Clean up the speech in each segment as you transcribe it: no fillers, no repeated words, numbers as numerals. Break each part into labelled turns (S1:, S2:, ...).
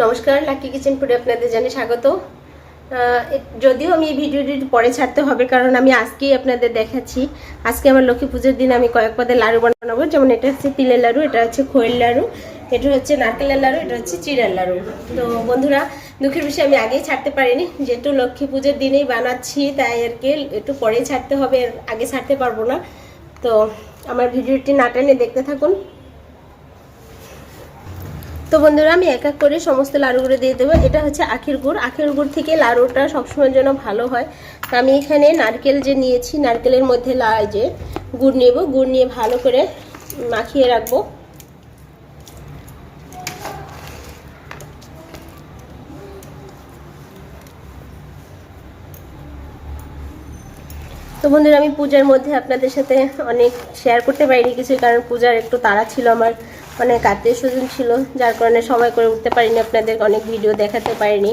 S1: নমস্কার, lucky kitchen ফুডে আপনাদের জানাই স্বাগত। যদিও আমি এই ভিডিওটি পরে ছাড়তে হবে, কারণ আমি আজকেই আপনাদের দেখাচ্ছি। আজকে আমার লক্ষ্মী পুজোর দিন আমি কয়েক পদের লাড়ু বানাবো। যেমন এটা হচ্ছে তিলের লাড়ু, এটা হচ্ছে খইয়ের লাড়ু, এটা হচ্ছে নারকেলের লাড়ু, এটা হচ্ছে চিড়ার লাড়ু। তো বন্ধুরা, দুঃখের বিষয়ে আমি আগেই ছাড়তে পারিনি, যেহেতু লক্ষ্মী পুজোর দিনেই বানাচ্ছি, তাই আর কি একটু পরেই ছাড়তে হবে, আগে ছাড়তে পারবো না। তো আমার ভিডিওটি না টেনে দেখতে থাকুন। তো বন্ধুরা, আমি এক এক করে সমস্ত লাড়ুগুলো দিয়ে দেবো। এটা হচ্ছে আখের গুড় থেকে লাড়ুটা সবসময়ের জন্য ভালো হয়। তো আমি এখানে নারকেল যে নিয়েছি, নারকেলের মধ্যে যে গুড় নেব, গুড় নিয়ে ভালো করে মাখিয়ে রাখবো। তো বন্ধুরা, আমি পূজার মধ্যে আপনাদের সাথে অনেক শেয়ার করতে পারিনি কিছু, কারণ পূজার একটু তাড়া ছিল, আমার অনেক আত্মীয় স্বজন ছিল, যার কারণে সময় করে উঠতে পারিনি, আপনাদের অনেক ভিডিও দেখাতে পারিনি।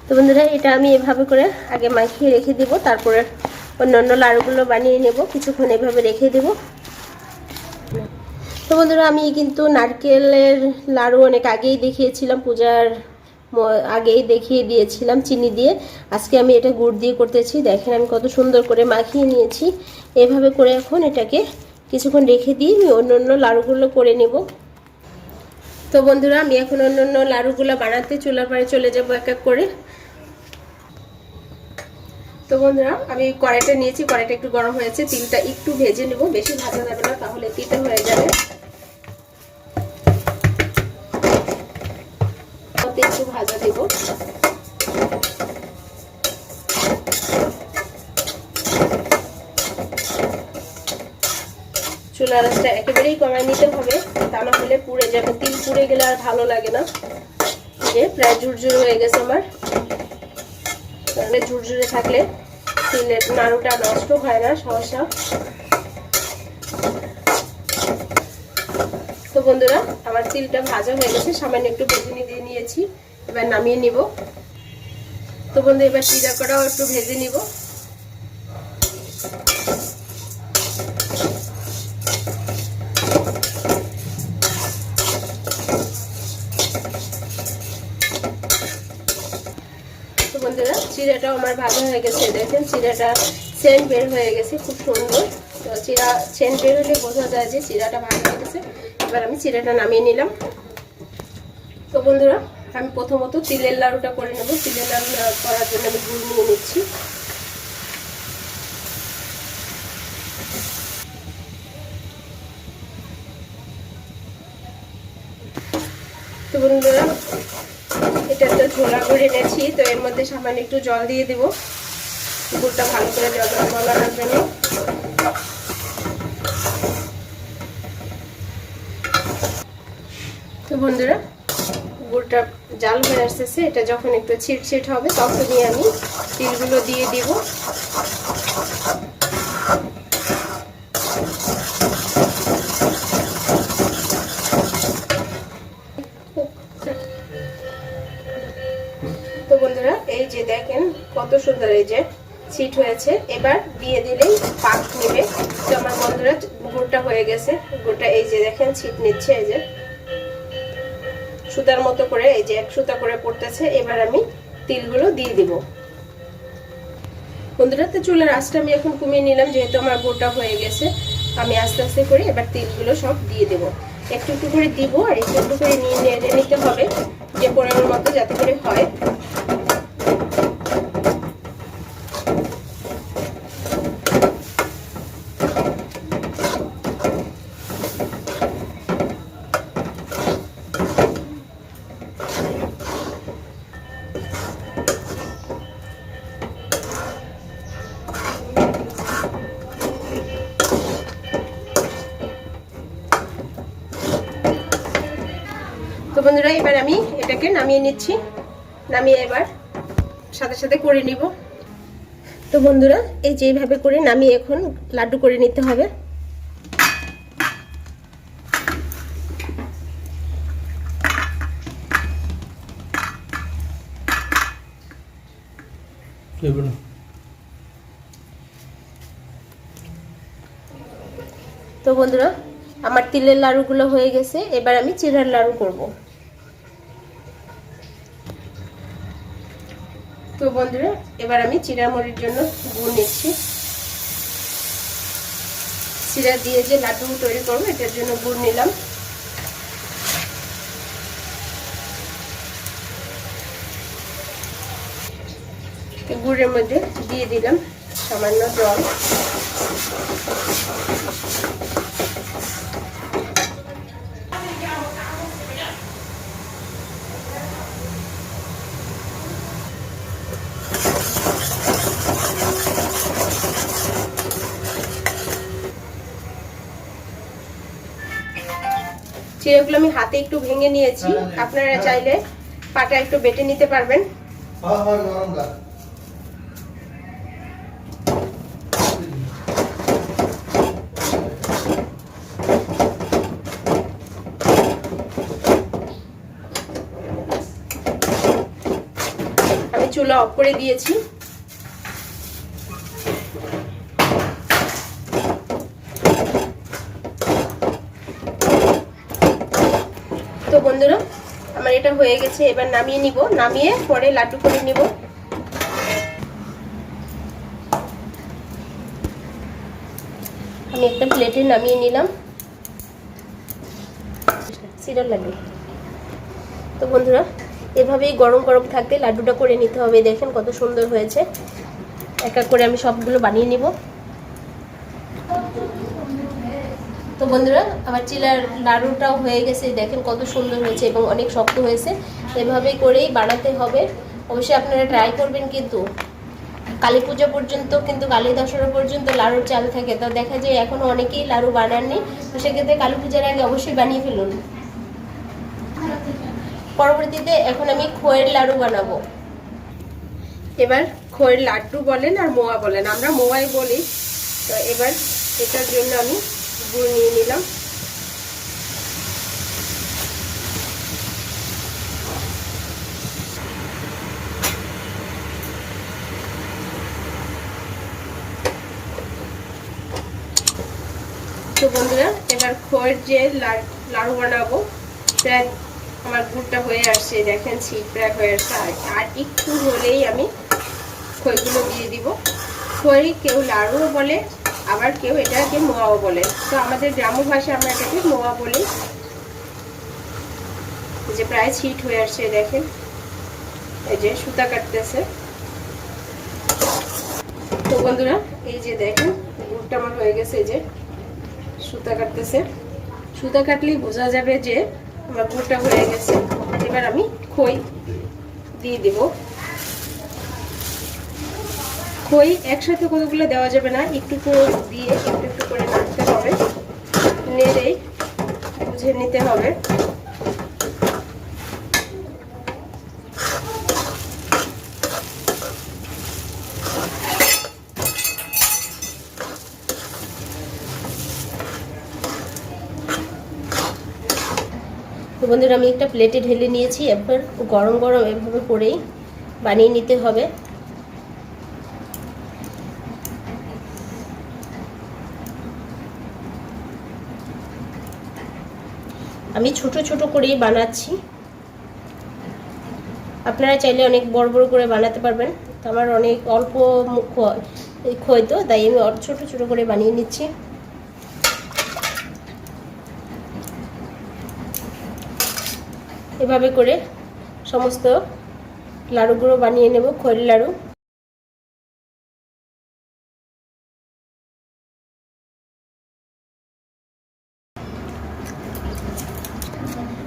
S1: তো বন্ধুরা, এটা আমি এভাবে করে আগে মাখিয়ে রেখে দেব, তারপরে অন্যান্য লাড়ুগুলো বানিয়ে নেব, কিছুক্ষণ এভাবে রেখে দেব। তো বন্ধুরা, আমি কিন্তু নারকেলের লাড়ু অনেক আগেই দেখিয়েছিলাম, পূজার আগেই দেখিয়ে দিয়েছিলাম চিনি দিয়ে। আজকে আমি এটা গুড় দিয়ে করতেছি। দেখেন আমি কত সুন্দর করে মাখিয়ে নিয়েছি। এভাবে করে এখন এটাকে কিছুক্ষণ রেখে দিয়ে আমি অন্য লাড়ুগুলো করে নেব। তো বন্ধুরা, আমি এখন অন্য লাড়ুগুলো বানাতে চুলার পাড়ে চলে যাব এক এক করে। তো বন্ধুরা, আমি কড়াইটা নিয়েছি, কড়াইটা একটু গরম হয়েছে, তিলটা একটু ভেজে নেব, বেশি ভাজা যাবে না, তাহলে তিতা হয়ে যাবে। একটু ভাজা দেব। চুলার আঁচটা একেবারেই কমায় নিতে হবে, তা না হলে পুড়ে যাবে। তিল পুড়ে গেলে আর ভালো লাগে না। যে প্রায় ঝুরঝুরে হয়ে গেছে আমার, তাহলে ঝুরঝুরে থাকলে তিলের নাড়ুটা নষ্ট হয় না সহসা। তো বন্ধুরা, আমার তিলটা ভাজা হয়ে গেছে, সামান্য একটু ভেজে দিয়ে নিয়েছি, এবার নামিয়ে নিব। তো বন্ধু, এবার চিড়া করাও একটু ভেজে নিব। তো বন্ধুরা, চিড়াটাও আমার ভাজা হয়ে গেছে, দেখেন চিড়াটা সেন্ট বের হয়ে গেছে, খুব সুন্দর। তো চিড়া সেন্ট বের হলে বোঝা যায় যে চিড়াটা ভাজা হয়ে গেছে। এবার আমি চিড়াটা নামিয়ে নিলাম। তো বন্ধুরা, আমি প্রথমত তিলের লাড়ুটা করে নেব। তিলের লাড়ু করার জন্য আমি গুড় নিয়ে নিচ্ছি। তো বন্ধুরা, এটা একটা ঝোলা করে এনেছি, তো এর মধ্যে সামান্য একটু জল দিয়ে দেব, গুড়টা ভালো করে গলানোর জন্য। তো বন্ধুরা, গুড়টা জাল হয়ে আসতেছে, এটা যখন একটু ছিটছিট হবে তখনই আমি তিলগুলো দিয়ে দিব। তো বন্ধুরা, এই যে দেখেন কত সুন্দর এই যে ছিট হয়েছে, এবার দিয়ে দিলেই পাক নেবে। তো আমার বন্ধুরা, গুড়টা হয়ে গেছে, গুড়টা এই যে দেখেন ছিট নিচ্ছে, এই যে সুতার মতো করে, এই যে এক সুতা করে পড়তেছে। এবার আমি তিলগুলো দিয়ে দিব। বন্ধুরা, তো চুলার আঁচটা আমি এখন কমিয়ে নিলাম, যেহেতু আমার গুড়টা হয়ে গেছে। আমি আস্তে আস্তে করে এবার তিলগুলো সব দিয়ে দেব, একটু একটু করে দিব, আর একটু একটু করে নিয়ে নেড়ে নিতে হবে, যে পরিমাণ মতো যাতে করে হয়। তো বন্ধুরা, এবার আমি এটাকে নামিয়ে নিচ্ছি, নামিয়ে এবার সাথে সাথে করে নিব। তো বন্ধুরা, এই যে এইভাবে করে নামিয়ে এখন লাড্ডু করে নিতে হবে। তো বন্ধুরা, আমার তিলের লাড়ুগুলো হয়ে গেছে, এবার আমি চিড়ার লাড়ু করব। তো বন্ধুরা, এবার আমি চিড়া মুড়ির জন্য গুড় নিচ্ছি। চিড়া দিয়ে যে লাড্ডু তৈরি করবো এটার জন্য গুড় নিলাম। গুড়ের মধ্যে দিয়ে দিলাম সামান্য জল। চিড়াগুলো আমি হাতে একটু ভেঙে নিয়েছি, আপনারা চাইলে পাটা একটু বেটে নিতে পারবেন। আমি চুলা অফ করে দিয়েছি। তো বন্ধুরা, আমার এটা হয়ে গেছে, এবার নামিয়ে নিব, নামিয়ে পরে লাড্ডু করে নিব। আমি একটা প্লেটে নামিয়ে নিলাম চিড়ার লাড্ডু। তো বন্ধুরা, এভাবেই গরম গরম থাকতে লাড্ডুটা করে নিতে হবে। দেখেন কত সুন্দর হয়েছে। এক এক করে আমি সবগুলো বানিয়ে নিব। তো বন্ধুরা, আমার চিড়ার লাড়ুটাও হয়ে গেছে, দেখেন কত সুন্দর হয়েছে এবং অনেক শক্ত হয়েছে। এভাবেই করেই বানাতে হবে। অবশ্যই আপনারা ট্রাই করবেন। কিন্তু কালী পূজা পর্যন্ত, কিন্তু কালী দশরা পর্যন্ত লাড়ুর চাল থাকে। তো দেখা যায় এখনো অনেকেই লাড়ু বানাননি। তো সেক্ষেত্রে কালী পূজার আগে অবশ্যই বানিয়ে ফেলুন। পরবর্তীতে এখন আমি খইয়ের লাড়ু বানাবো। এবার খইয়ের লাড্ডু বলেন আর মোয়া বলেন, আমরা মোয়াই বলি। তো এবার এটার জন্য আমি গুড় নিয়ে নিলাম। তো বন্ধুরা, এবার খইয়ের যে লাড়ু বানাবো, প্রায় আমার গুড়টা হয়ে আসছে, দেখেন ছিট প্রায় হয়ে আসছে। আর একটু হলেই আমি খইগুলো দিয়ে দিব। খই কেউ লাড়ুও বলে, আবার কেউ এটাকে মোয়াও বলে। তো আমাদের গ্রাম্য ভাষায় আমরা এটাকে মোয়া বলি। যে প্রায় ছিট হয়ে আসছে, দেখেন এই যে সুতা কাটতেছে। তো বন্ধুরা, এই যে দেখেন গুড়টা আমার হয়ে গেছে, এই যে সুতা কাটতেছে। সুতা কাটলেই বোঝা যাবে যে আমার গুড়টা হয়ে গেছে। এবার আমি খই দিয়ে দেব। খই একসাথে কতগুলো দেওয়া যাবে না, একটু করে দিয়ে একটু একটু করে নাড়তে হবে, নেড়েই বুঝে নিতে হবে। তো বন্ধুরা, আমি একটা প্লেটে ঢেলে নিয়েছি। এবার গরম গরম এভাবে করেই বানিয়ে নিতে হবে। আমি ছোট ছোট করেই বানাচ্ছি, আপনারা চাইলে অনেক বড় বড় করে বানাতে পারবেন। তো আমার অনেক অল্প খই, তো তাই আমি ছোট ছোট করে বানিয়ে নিচ্ছি। এভাবে করে সমস্ত লাড়ুগুলো বানিয়ে নেব, খইয়ের লাড়ু।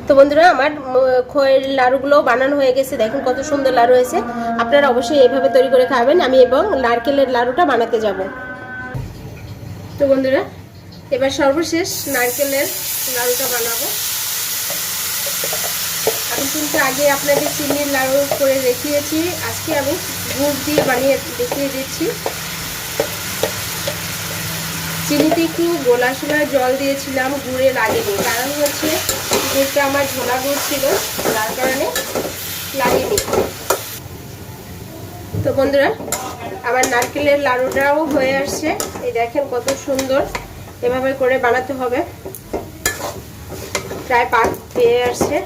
S1: তো বন্ধুরা, আমার খইয়ের লাড়ুগুলো বানানো হয়ে গেছে, দেখেন কত সুন্দর লাড়ু হয়েছে। আপনারা অবশ্যই এইভাবে তৈরি করে খাবেন। আমি এবং নারকেলের লাড়ুটা বানাতে যাব। তো বন্ধুরা, এবার সর্বশেষ নারকেলের লাড়ুটা বানাবো। আমি কিন্তু আগে আপনাদের চিনির লাড়ু করে দেখিয়েছি, আজকে আমি গুড় দিয়ে বানিয়ে দেখিয়ে দিচ্ছি। চিনিতে একটু গোলা সময় জল দিয়েছিলাম, গুড়ে লাগেনি, কারণ হচ্ছে গুড়টা আমার ঝোলা গুড় ছিল, যার কারণে লাগেনি। তো বন্ধুরা, আমার নারকেলের লাড়ুটাও হয়ে আসছে, এই দেখেন কত সুন্দর। এভাবে করে বানাতে হবে। প্রায় পাক পেয়ে আসছে।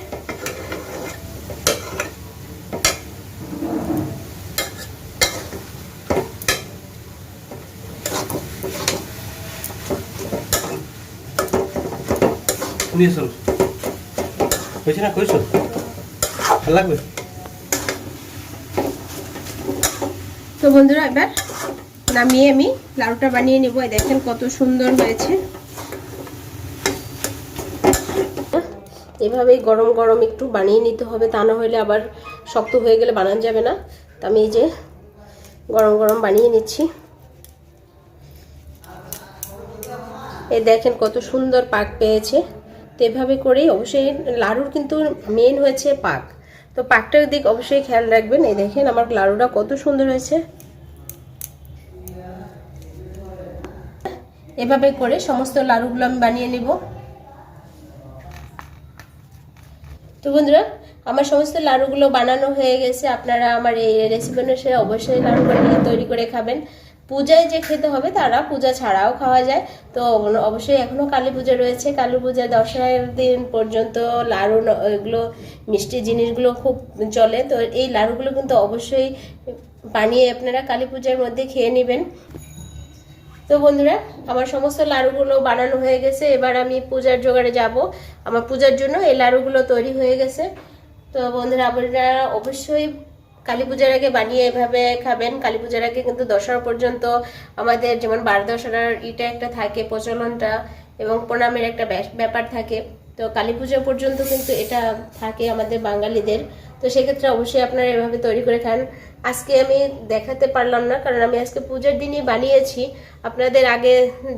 S1: তো বন্ধুরা এবার নামিয়ে আমি লাড়ুটা বানিয়ে নেব। দেখেন কত সুন্দর হয়েছে। এভাবেই গরম গরম একটু বানিয়ে নিতে হবে, তা না হলে আবার শক্ত হয়ে গেলে বানানো যাবে না। তো আমি এই যে গরম গরম বানিয়ে নিচ্ছি। এই দেখেন কত সুন্দর পাক পেয়েছে। তো এভাবে করেই অবশ্যই লাড়ুর কিন্তু মেন হয়েছে পাক, তো পাকটার দিক অবশ্যই খেয়াল রাখবেন। এই দেখেন আমার লাড়ুটা কত সুন্দর হয়েছে। এভাবে করে সমস্ত লাড়ুগুলো আমি বানিয়ে নেব। তো বন্ধুরা আমার সমস্ত লাড়ুগুলো বানানো হয়ে গেছে। আপনারা আমার এই রেসিপি অনুসারে অবশ্যই লাড়ু বানিয়ে তৈরি করে খাবেন। পূজায় যে খেতে হবে তারা পূজা ছাড়াও খাওয়া যায়। তো অবশ্যই এখনো কালী পূজা রয়েছে, কালী পূজা দশরার দিন পর্যন্ত লাড়ু এগুলো মিষ্টি জিনিসগুলো খুব চলে। তো এই লাড়ুগুলো কিন্তু অবশ্যই বানিয়ে আপনারা কালী পূজার মধ্যে খেয়ে নেবেন। তো বন্ধুরা আমার সমস্ত লাড়ুগুলো বানানো হয়ে গেছে। এবার আমি পূজার জোগাড়ে যাব। আমার পূজার জন্য এই লাড়ুগুলো তৈরি হয়ে গেছে। তো বন্ধুরা আপনারা অবশ্যই কালী পূজার আগে বানিয়ে এভাবে খাবেন। কালী পূজার আগে কিন্তু দশরা পর্যন্ত আমাদের যেমন বার দশরার এটা একটা থাকে প্রচলনটা, এবং প্রণামের একটা ব্যাপার থাকে। তো কালী পূজা পর্যন্ত কিন্তু এটা থাকে আমাদের বাঙালিদের। তো সেক্ষেত্রে অবশ্যই আপনারা এভাবে তৈরি করে খান। আজকে আমি দেখাতে পারলাম না, কারণ আমি আজকে পূজার দিনই বানিয়েছি, আপনাদের আগে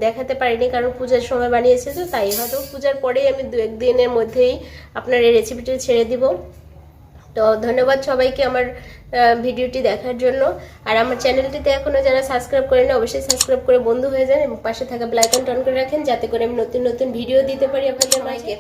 S1: দেখাতে পারিনি কারণ পূজার সময় বানিয়েছি। তো তাই হয়তো পূজার পরেই আমি 2-1 দিনের মধ্যেই আপনার এই রেসিপিটি ছেড়ে দিব। তো ধন্যবাদ সবাইকে আমার ভিডিওটি দেখার জন্য। আর আমার চ্যানেলটিতে এখনও যারা সাবস্ক্রাইব করেন অবশ্যই সাবস্ক্রাইব করে বন্ধু হয়ে যান, এবং পাশে থাকা বেল আইকনটা অন করে রাখেন যাতে করে আমি নতুন নতুন ভিডিও দিতে পারি আপনাদের মাঝে।